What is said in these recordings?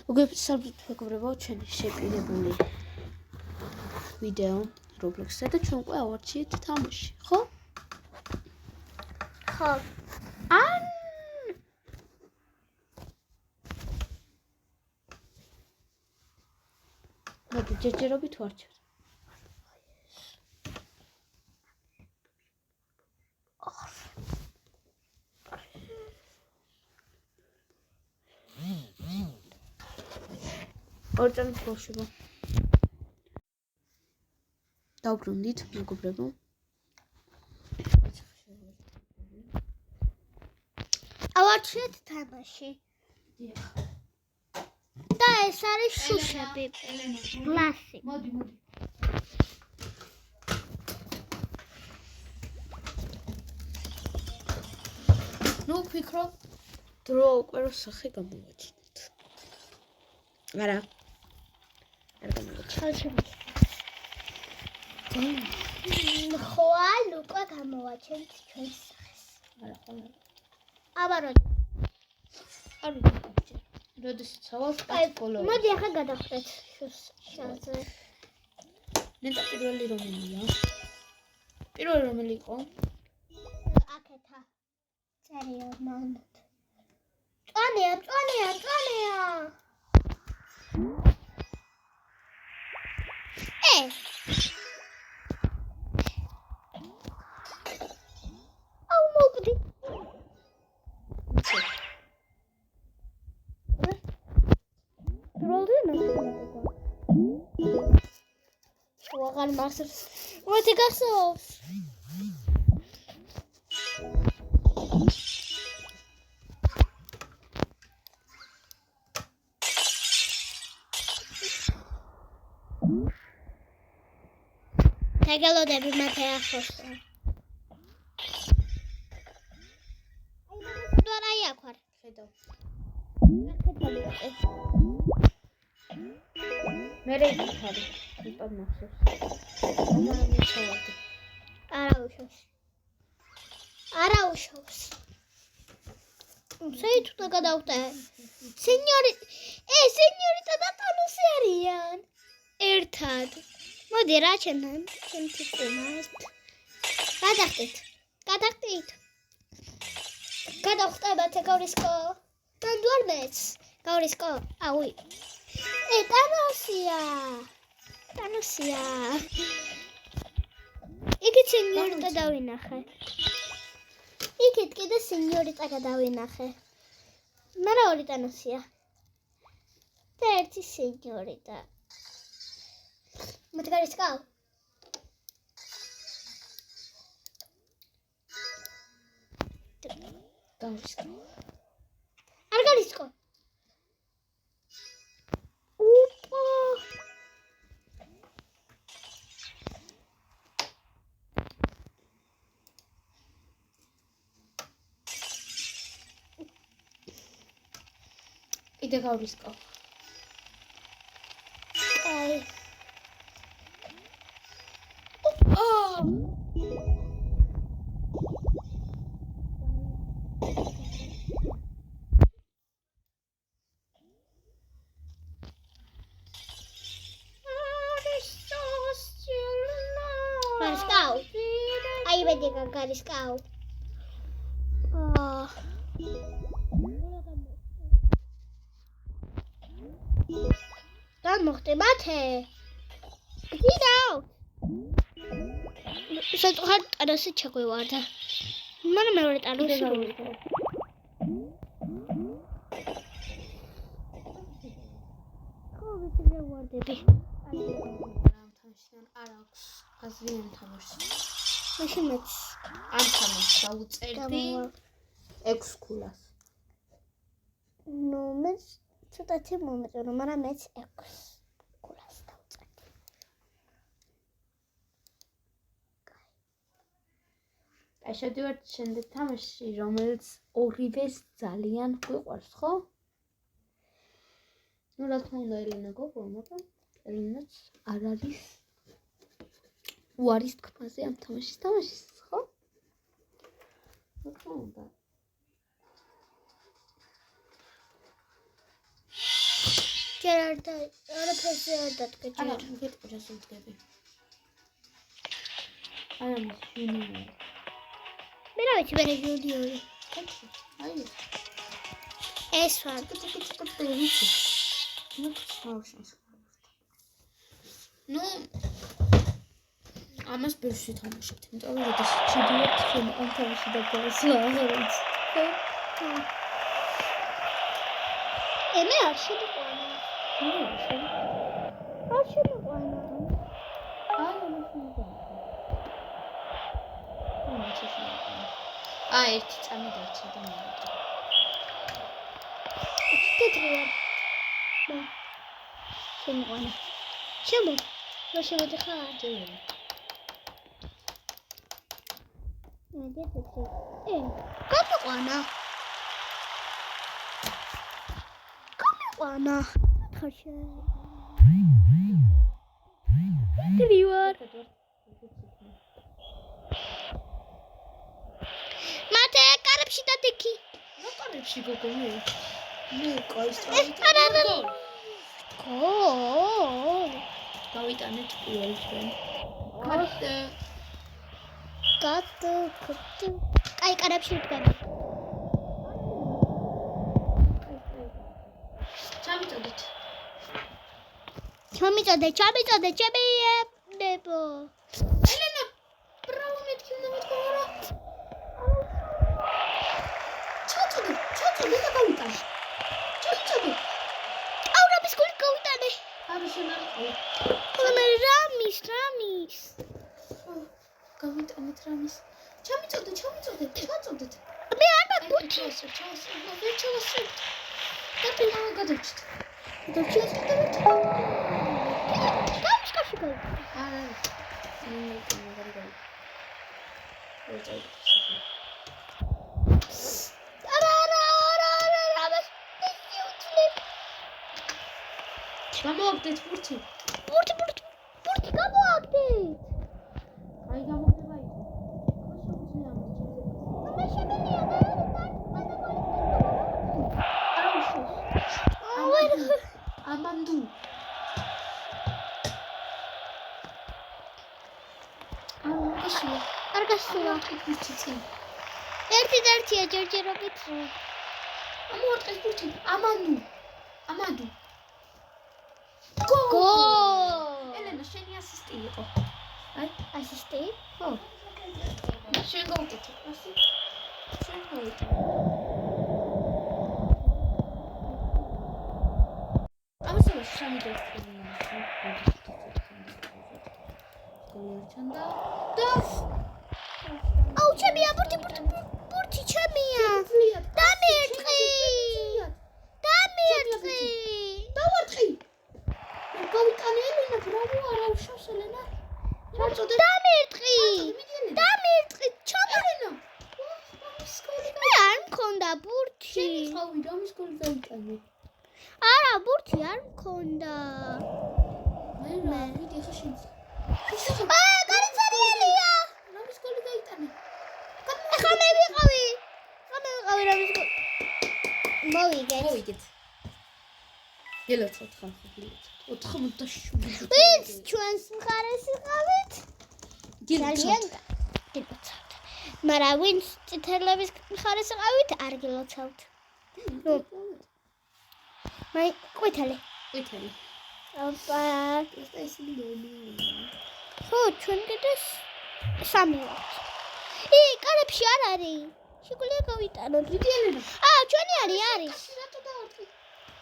მოგესალმებით მეგობრებო, ჩვენი შეპირებული ვიდეო Roblox-ზე და ჩვენ უკვე ავარჩიეთ თამაში, ხო? ხო. მოდი ჯერჯერობით ვარჩევთ. ორჯერ ბავშვებო. დავბრუნდით, მეგობრებო. ავარჩიეთ თამაში. და ეს არის შუშები. კლასი. მოდი. ნუ ვფიქრობ, დრო უკვე რო სახე გამოვაჩინოთ. არა. არ გამოვაჩინოთ. ხვალ უკვე გამოვაჩენთ ჩვენს სახეს. არა. აბაროდ. არ ვიცი. როდესაც ავალ სკოლაში. მოდი ახლა გადავხდეთ შულზე. ნეტა პირველი რომელია? პირველი რომელი იყო? აკეთა. წერია მანდ. წვანეა. აუ მოკდი. ვაღარ მასებს. მოდი გასავს. თაგალოდები მათე ახოსა. აი აქ ვარ. ხედავ. აკეთებ. მე რეიქარი. იპად მახსოვს. მაგრამ ჩავარდი. არა უშავს. საერთოდ გადავხტე. სენიორიტა და ტანუსი არიან. ერთად. მოდი რა ჩემთან თიკუმას. გადახტით. გადავხტებათ გავრისკო. დანდვარნეც. გავრისკო. აუი. ტანუსია. იქით სენიორიტა დავინახე. იქით კიდე სენიორიტა გადავინახე. მარა ორი ტანუსია. და ერთი სენიორიტა. მოდი გარისკო. არ გარისკო. ოპა. იდე გავრისკო. აი. Ai vedi che cariscao. Dan mochte mate. Gidao. Sento hard adesso c'è qui guarda. Ma non me lo ricordo. Come si guarda qui? არ აქვს აზრიან თამაში. მაშინ მეც ამ თამაშს დაუწერდი 6 ქულას. ნუ მეც ცოტათი მომეწონა, მაგრამ მეც 6 ქულას დავუწერდი. აი შევდივართ შემდეგ თამაში, რომელიც ორივეს ძალიან გვიყვარს, ხო? ნუ რა თქმა უნდა ელენა გოგო, მაგრამ ელენაც არ არის უარის თქმაზე ამ თამაშის, ხო? რა თქმა უნდა. შენ არაფერს არ დადგა არა, ჯერ. მოგეტყვა სულთგები. არა, მშვენიერი. მე რა ვიცი, მე ჯუნიორი. აი, ეს ვარ. ვიცი. ნუ ხავშავს. ნუ ამას ბევრს ვითამაშებთ, იმიტომ რომ ეს ჩიდიოთ ჩემ ანთამში და გასვლა აღარც. მე არ შემიყვანა. არ შემიყვანა. ერთი წამი დარჩა და მოვიდა. კეთრია. შემიყვანა. რა შემოდიხარ? ჯერა. გამიყვანა. ხარშა. გრივარ. მათე კარებში დადიქი. რა კარებში გოგო მე? ნუ კაის არა. გავიტანეთ პირველ ჩვენ. კატო. აი კარებში ვდგები. ჩამიწოდე, ჩემიებდებო. ელენა, ბრავო მეთქი უნდა მეთქვა. ჩაწოდე და გავიტანე. ჩაწოდე. აურაბის გული გავიტანე. არა შენ არ ყავ. ხოლმე რამის. გავიტანეთ რამის. ჩაწოდეთ. მე არ მაქვს. ჩავასწრებ. და გადავჭით. არა. გამოაგდეთ ბურთი. ბურთი გამოაგდეთ. აი გამოგდება იყო. ამანდუ. არ გასულა. ერთია ჯერჯერობით. ამოარტყეს ბურთი. ამანდუ. გო! ელენა, შენი ასისტი იყო. აი, ასისტი? ხო. შენ გავუკეთე. ასი. შენ გავუკეთე. ამასოდეს სამი დაწყვეტილი. გოლერჩანდა. და აუ, ჩემია, ბურთი ჩემია. დამერტყი. დავარტყი. გავიტანე ელენა, ბრავო, არა უშავს ელენა. დამერტყი. ჩამორენა. მე არ მქონდა ბურთი. შენი ხავი რამის გოლი გავიტანე. არა, ბურთი არ მქონდა. მე ვიდი ხა შენ. გარიცარიელია. რამის გოლი გაიტანე. ახლა მე ვიყავი რამის გოლი. მოვიგეთ. გელოცავთ ხალხი. 87. ვინც ჩვენს მხარეს იყავით? ძალიან გილოცავთ. მაგრამ ვინც წითელების მხარეს იყავით, არ გილოცავთ. მაი ყვითელი. ოპა. ეს ისინი. ხო, ჩვენ კიდე 3 ვართ. კარებში არ არის. შეგვიძლია გავიტანოთ. ვიდი ელენა. ჩვენი არის. რატო დავარტყი?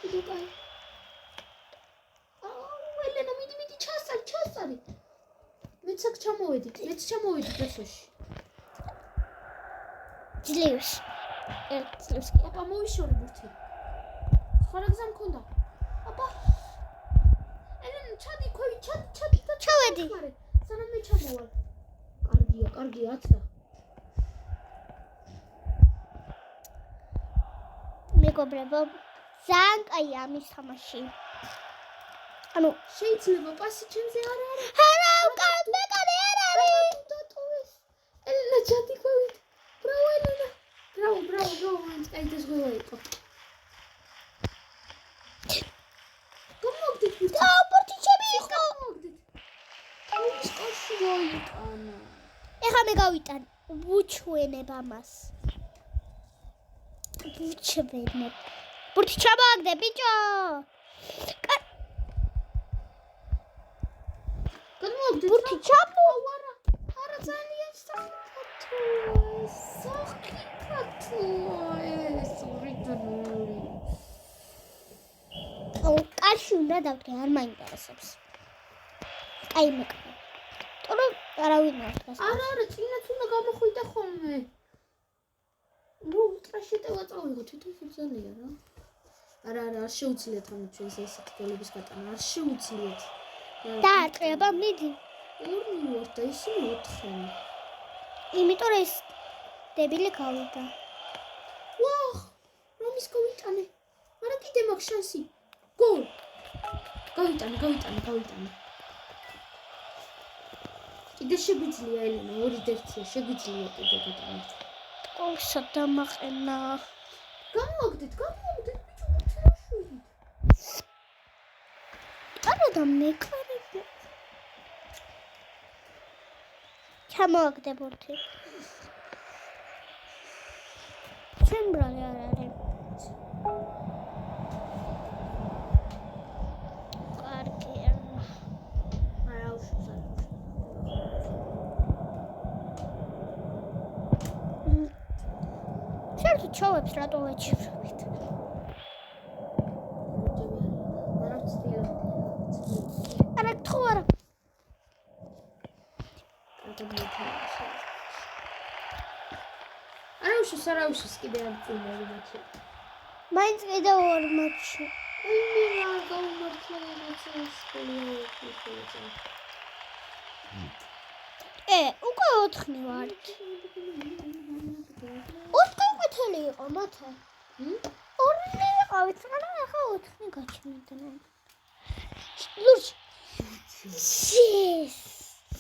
კიდე კაი. ელენა, მიდი ჩასწარი. მეც ჩამოვედი დასოში. ძლივს. აპა მოვიშორი ბურთი. სხვა რა გზა მქონდა? აპა. ელენა, ჩადი. ჩავედი. სანამ მე ჩამოვალ. კარგია, აცდა. მეგობრებო, ძალიან კაია ამის თამაში. ანუ შეიძლება პასი ჩემზე არ არის. არა, მე კარი არ არის. ელენა, ჩადი ყვევით. ბრავო ელენა. ბრავო, მაინც კაი დაზღვევა იყო. გავიტან. ვუჩვენებ ამას. ვუჩვენებ. ბურთი ჩამოაგდე ბიჭო. გადმოვაგდეთ. ბურთი ჩამო. არა ძალიან სახითათო. სახითათო. ეს ორიგინალური. კარში უნდა დავდგე, არ მაინტერესებს. აი მეკრა. თორემ არავინ არ დგას. არა, წინაც უნდა გამოხვიდე ხოლმე. ნუ ულტრა შეტევა წავიღო, თვითონ ფუძალია რა. არა, არ შეუძლიათ ამ ჩვენს ესეთ გოლების გატანა, არ შეუძლიათ. დააწყება, მიდი. 2 ვარ და ისინი 4. იმიტომ ეს დებილი გავიდა. ვახ, რომის გავიტანე. არა კიდე მაქვს შანსი. გოლ. გავიტანე. კიდე შეგვიძლია ელენა, 2-1-ია, შეგვიძლია კიდე გატანოთ. ოსა დამაყენა. გამოვაგდეთ, ბიჭო, მოწრაშვით. არა და მეკარები. ჩამოაგდე ბურთი. ჩვენ ბრალი არ არის. კარგია. არა, უშუალოდ. შენ ჩავებს რატო ვეჩიბრებით? არა ვცდილობ. არა თუ არა. არა უშის კიდე არ წუნები მათი. მაინც კიდე 2 მატჩი. მე რა გავმართლა ეს სკოლა. უკვე 4 ვარ. 4 უკეთელი იყო მათა. 2 იყავით, მაგრამ ახლა 4 გაჩნდნენ. ლურჯ. შეს.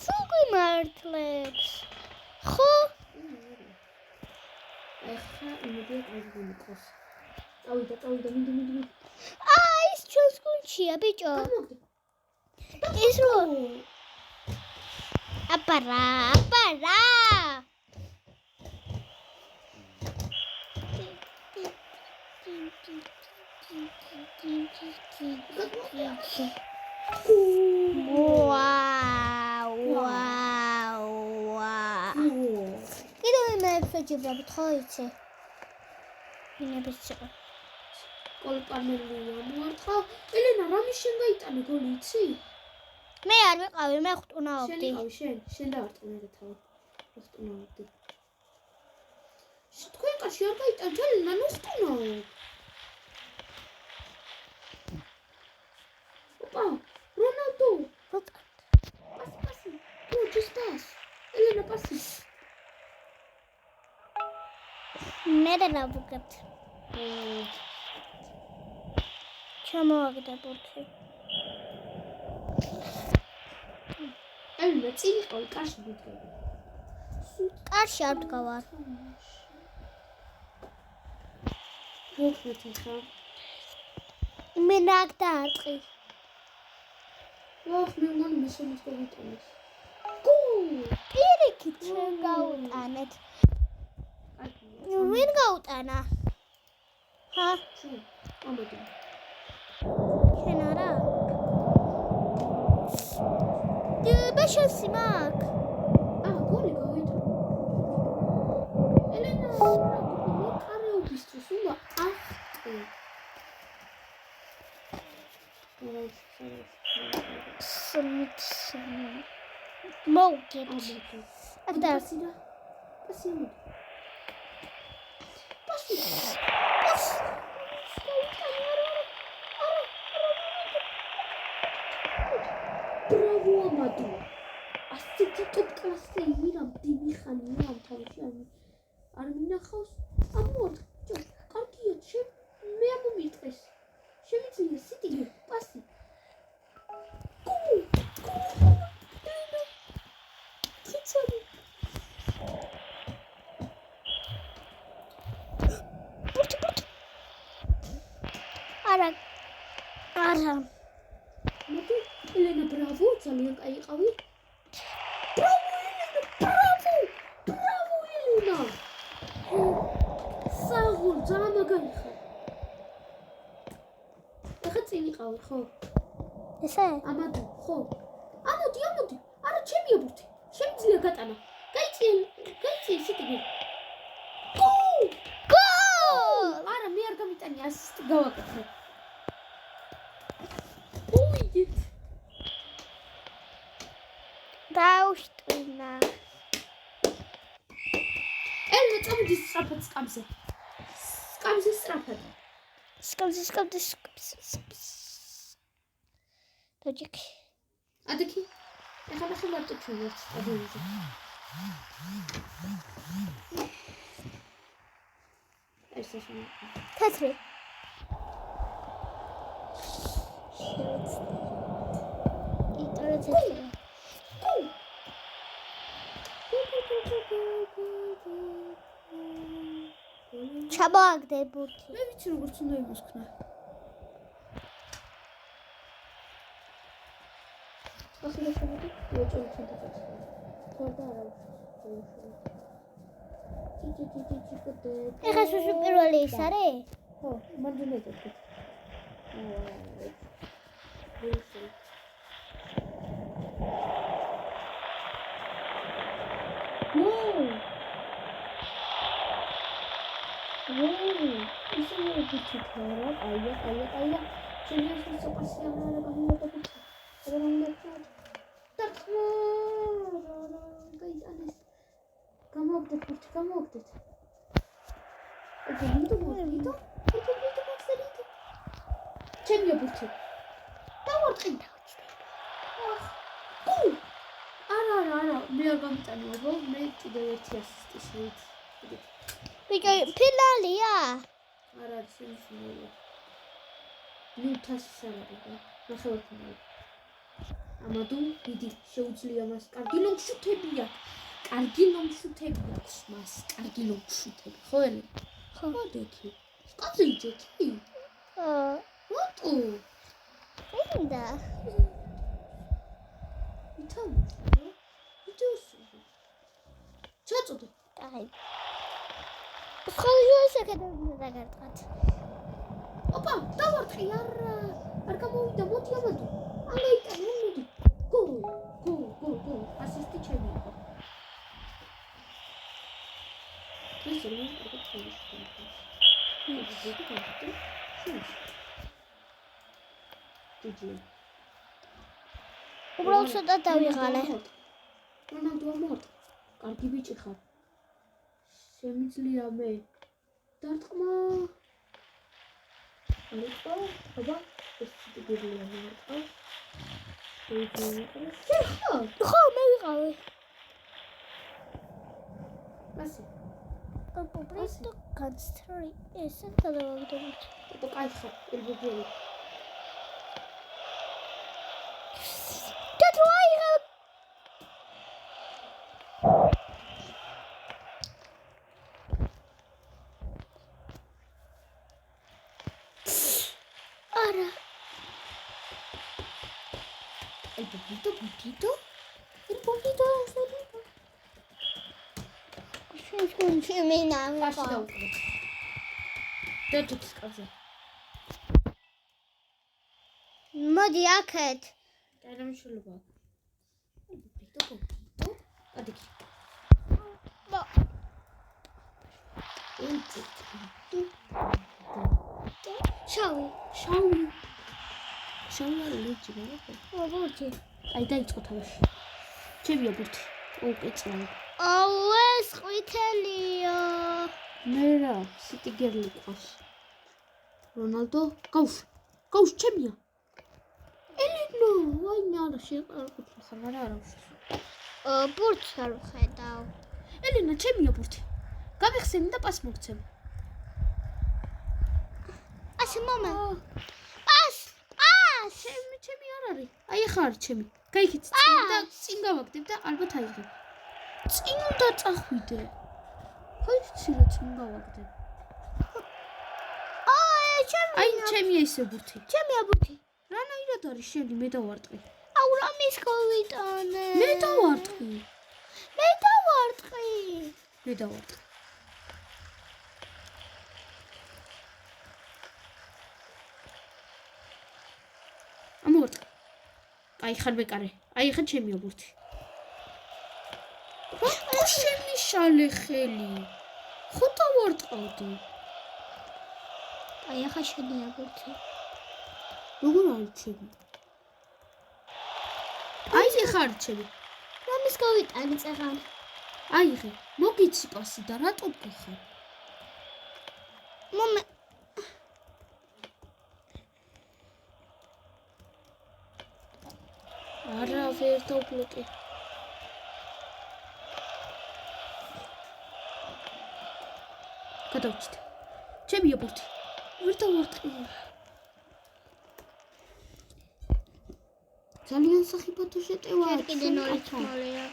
სულ მართლებს. ხო? ახლა იმედია გაგონიკოს. წავიდა, მიდი. ის ჩვენს გუნდშია, ბიჭო. ის რო აპარა. კიდევ მე შეჯიბრებით ხო იცი? ინების ცოტა. კოლპანელია მოარტყა. ელენა, რამის შენ გაიტანე გოლი იცი? მე არ ვიყავი, მე ხტუნაობდი. შენ დავარტყნე თავი. ხტუნაობდი. თქვენ კარში არ გაიტანთ, ელენა, ნუ ხტუნაო. ოპა, რონალდო. პასი. თუ ჯუსტას. ელენა, პასი. მე და ვუგებთ. ჩამოაგდე ბურთი. ელენა, წინ იყავი, კარში ვიდგები. კარში არ ვდგავარ. მოხდეთ ახლა. მე რაკ დაარტყი. ვახ, მე მგონი მესამეც გავიტანეს. გოლ! პირიქით ჩვენ გავუტანეთ. ვინ გაუტანა? ჰა? ამოდი. შენ არა? ბაშასი მაგ. გოლი გავიტანა. ელენა, კარეობისთვის უნდა ახტი. მოგებს. პასი. Bravo, Amadu. ასეთი ტოპ კლასზე იმირამდი მიხანია ამ თავში არ მინახავს ამორ კარგია მე ამომიტყეს შემიძლია სიტი პასი ციცარი არა მოდი ელენა ბრავო ძალიან კაი იყავი ბრავო ელენა ბრავო ძალიან მაგარი ხარ. ეხლა წინ იყავი, ხო? ესე? ამადო, ხო. ამოდი. არა, ჩემია ბურთი. შემიძლია გატანა. გაიწიე, შეტიგი. გოლ! არა, მე არ გამიტანი, ასისტი გავაკეთე. უიდით. დაუშტინა. ელენე, წამოდი სწრაფად სკამზე. სკამზე სწრაფად. სკამზე. დაჯექი. ადექი. ეხლა ნახე მარტო ჩვენ ვართ სტადიონზე. ეს ისე. თეთრი. იტორე თეთრი. ჩამოაგდე ბურთი. მე ვიცი როგორც უნდა იმოსქნა. ახლა შემოდი, ვეჭოდი თვითონაც. თორდა არა. ეხა შუში პირველი ის არის? ხო, მანდ მეტყვი. ისე ვიცი თორა, აია. შეიძლება სოპასია არა გამოდაგეთ. არა გამოდაგეთ. გაიტანეს. გამოგდეთ. ვიდო. ჩემია ბურთი. დავარტყი. არა, მე არ გამიტანე, აბა, მე კიდევ ერთი ასისტის ვიცი. ბიჭო, ფინალია. არა, შეიძლება. ნუთასი სანაკდა. ნახევარფინალი. ამადუ, დიდი შეუძლია მას. კარგი ლონგშუთებია. მას. კარგი ლონგშუთები. ხო ელე? ხო, დექი. სკაცი იჯექი. რატო? მინდა. ჩაწოდე. აი. ხოლმე შეკეთებინა დაგარტყათ. ოპა, დავარტყი, არ გამოვიდა, მოდი ამადო. ამაიტანე, მოდი. გოლ. ასისტი ჩემი იყო. ეს რომ კარგი შეიძლება. უბრალოდ ცოტა დავიღალე. რონალდო მოთ. კარგი ბიჭი ხარ. შემიძლია მე. დარტყმა. არიწყო, აბა, ეს ციტიგერია მარტყა. ხო, მე ვიყავი. ასე. Просто концентрирови. Ესე გადავაგდებით. ოპა, კაი ხარ, ელბოგელი. არა. Elbogito. შემინა. Ფაში დაუკვირდეთ. დეჯიქის კაბზე. მოდი აქეთ. დაიმშულობა. Elbogito. ადიქი. შავი. შავი არის ლუჩი, რა? ბურთი. აი დაიწყო თავში. ჩემია ბურთი. უკეწრავი. ეს ყვითელია. მე რა, სიტიგერი ყავს. რონალდო, გავშ ჩემია. ელენო, აი მე არა შეყარყოფილი ხარ, არა. ბურთს არ ვხედავ. ელენა, ჩემია ბურთი. გამიხსენი და პას მოგცემ. ასე მამა. ჩემი არ არის. აი ახლა არის ჩემი. გაიქით წინ გავაგდებ და ალბათ აიღებ. წინ უნდა წახვიდე. ხო იცი რა წინ გავაგდებ. აი ჩემია ისე ბურთი. ჩემია ბურთი. რანაირად არის შენი მე დავარტყი. აუ რამის გავიტანე. მე დავარტყი. აი ხარ მეკარე. აი ხარ ჩემი ობურთი. რა შენი შალე ხელი? ხო დავარტყავდი. აი ახლა შენი აბურთი. როგორ არჩევი? აი ხარ ჩემი. მამის გავიტანი წეღან. აი ხე, მოგიცი პასი და რატო გიხარ? მომე არა ვერ დავბლოკე. გადავჭით. ჩემი ობურთი. ვერ დავარტყი. ძალიან სახიფათო შეტევა. ჯერ კიდე 0 თვალია.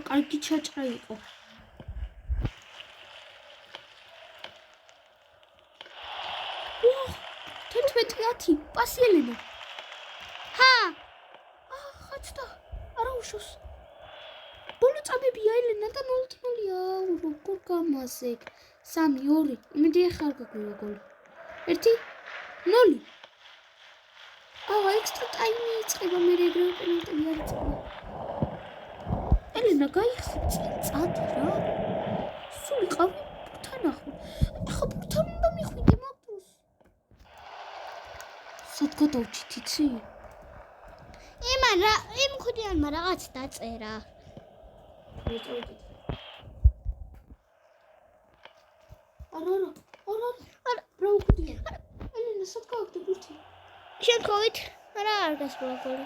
კარგი ჩაჭრა იყო. თეთრ პასი ელენო. ჰა! ხაჭდა. არა უშოს. ბოლო წამებია ელენა და 0-0-ია. როგორ გამასეკ? 3-2. იმედი ახალ გაგვივა გოლი. 1-0. ექსტრა ტაიმი იწყება მე ეგრევე პენალტი არ იწყება. ელენა გაიხსნა წადი რა. სულ იყავი თან ახლა. ახლა თან უნდა მიხვიდე მაგდროს. სად გადავჭით იცი? იმ ხუდიანმა რაღაც დაწერა. არა რა უხდია? ელენა სად გავაკეთე ბურთი? შენ ხოვით რა არ გასულა გოლი.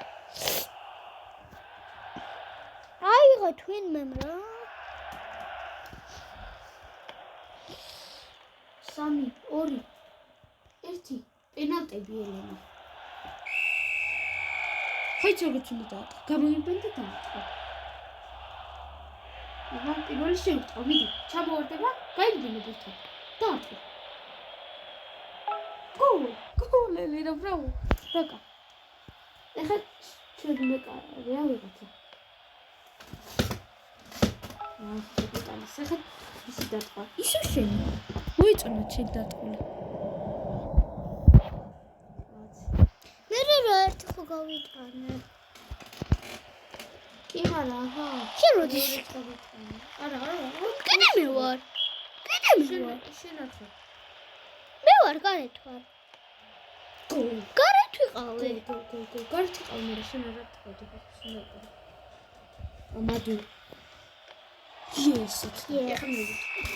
აიღო თვინმემ რა. 3-2 1 პენალტები ელენა. ხაიც როგორც უნდა დაატყო. გამოიმბენდა დაატყო. მან პირველი შეუტყო. მიდი, ჩამოვარდება, გაიგდინე ბურთი. დაატყო. გოლ ელენა ბრავო. დაკა. ეხლა ჩვენ მეკარია ვიღაცა. შეგიტანის ეხლა ისი დატყვა. ისო შენი. მოიწონა შენ დატყული. მე რა ერთი ხო გავიტანე. კი არა, აჰა. შენ როდის? არა. კიდე მე ვარ. შენ არ ხარ. მე ვარ გარეთ ვარ. გოლ. გარეთ ვიყავი. გოლ. გარეთ იყავ მე შენ არ დატყოდი ხარ. ამადუ. იესეთ. ეხლა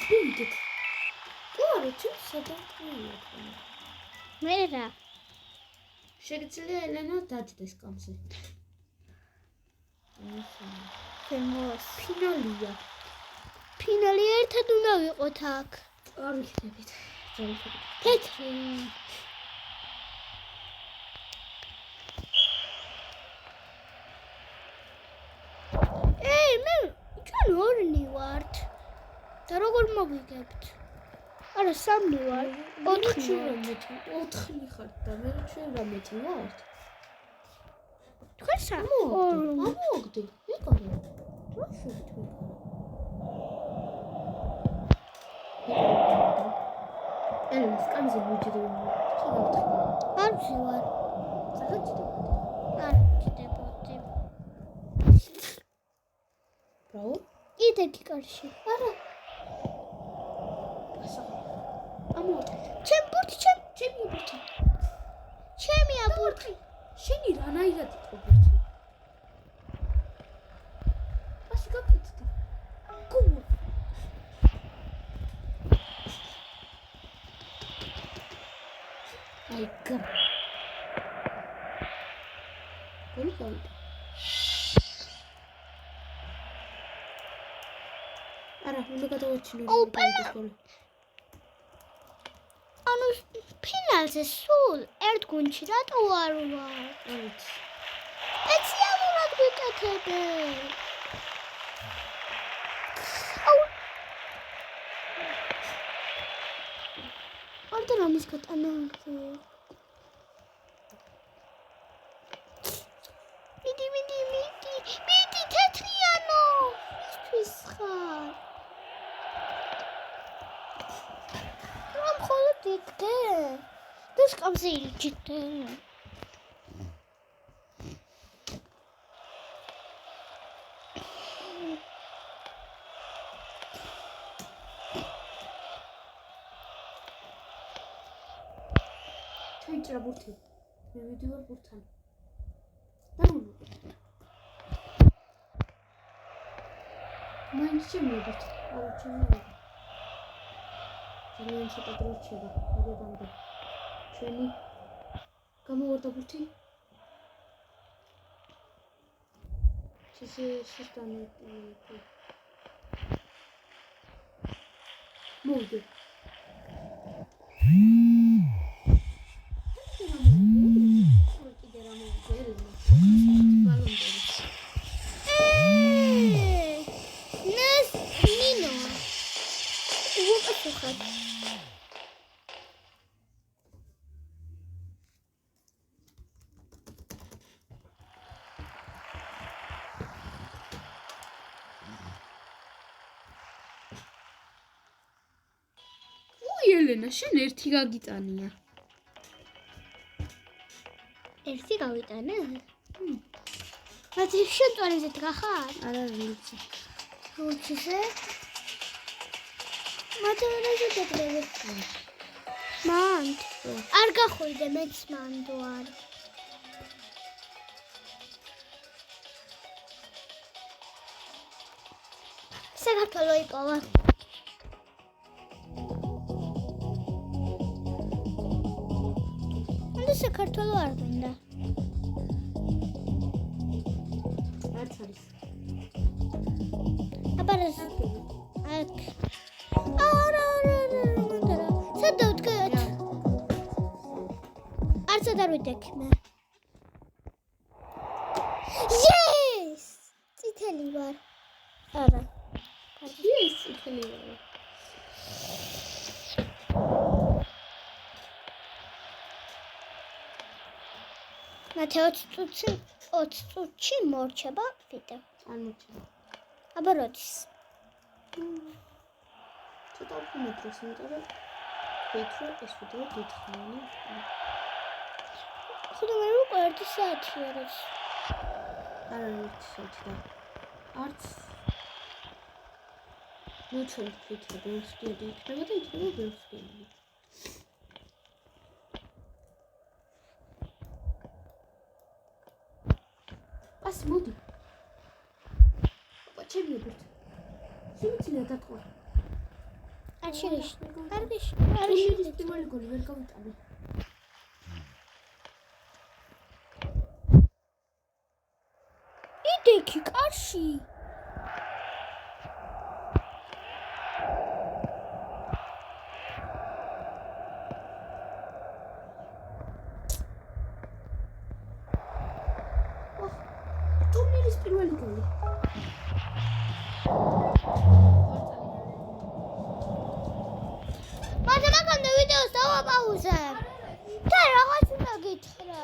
მივიდეთ. გორე თუ სადაა? მე რა. შეგიძლია ელენა დაჯდეს კამზე. ფინალია. ფინალი ერთად უნდა ვიყოთ აქ. არ ვიხდებით. თეთრი. მე ჩვენ ორნი ვართ. და როგორ მოვიგებთ? არა, 3 ვარ. 4 ხართ და მე ჩვენ რამეთი ვართ? თქვენ 3. ამოგდი. ეკარე. რა შევთქვი? ელენს კამზე ვიჯდები. არ ვარ. წახედი. არ ჩდებოდი. ბრავო. კიდე კარში. არა. ამოდი. ჩემი ბურთი. ჩემი აბურთი. შენი რანაირად იყო ბურთი? ასე გაკეთდა. გულ. აი გა. გულ. არა, უნდა გადავაჩინო. ანუ ფინალზე სულ ერთ გუნდში რატო არ ვარ? სპეციალურად ვიკეთებე. არ ამის გატანა. მიდი თეთრიანო. ისთვის ხარ. გიგდე დუს კამზილი ჯიტე ჩაიჭრა ბურთი მე ვიდივარ ბურთთან მაინც შემოვიდეთ არა შემოვიდეთ ძალიან ცოტა დრო რჩება მოგებამდე ჩვენი გამოვარდა ბურთი შეშტანე მოვიდე ელენა შენ ერთი გაგიტანია ერთი გავიტანე მათი შენ ტონიზეთ გახარ არა ვიცი როჩისე მათი როჩისე დაგრევე მანდ არ გახვიდე მეც მანდ ვარ საქართველო იპოვა საქართველო არ გვინდა. არც არის. აბა აქ. არა. სადა ვდგეთ? არც არ ვიდექ მე. Yes! წითელი ვარ. არა. Yes, წითელი ვარ. მათე 20 წუთში მორჩება ვიდეო. არ მორჩება. აბა როდის? ცოტა უფრო დროს, იმიტომ რომ ვეთრო ეს ვიდეო დიდხანია. ხოდა მე უკვე 1 საათი არის. არა 1 საათი და არც ნუ ჩვენ ვეთრო ბევრსკიადი იქნება და იქნება ბევრსკიადი. ას მოდი. აბა ჩემი ბურთი. შემიძლია დატყვა. არ შეიძლება. არ შეიძლება პირველი გოლი ვერ გავიტანე. იდექი კარში. ტურნირის პირველი გოლი. მათემატიკამდე ვიდეოს დავაპაუზებ. და რაღაც უნდა გითხრა.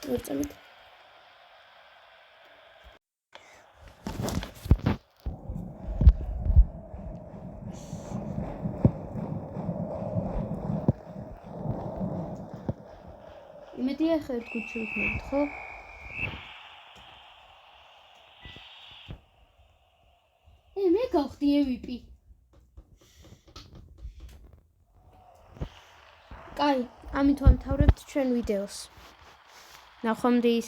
ვერწამით. იმედია ხა ერთ გუნდში ვიქნებით, ხო? მე გავხდი MVP. კაი, ამით ვამთავრებთ ჩვენ ვიდეოს. ნახვამდის.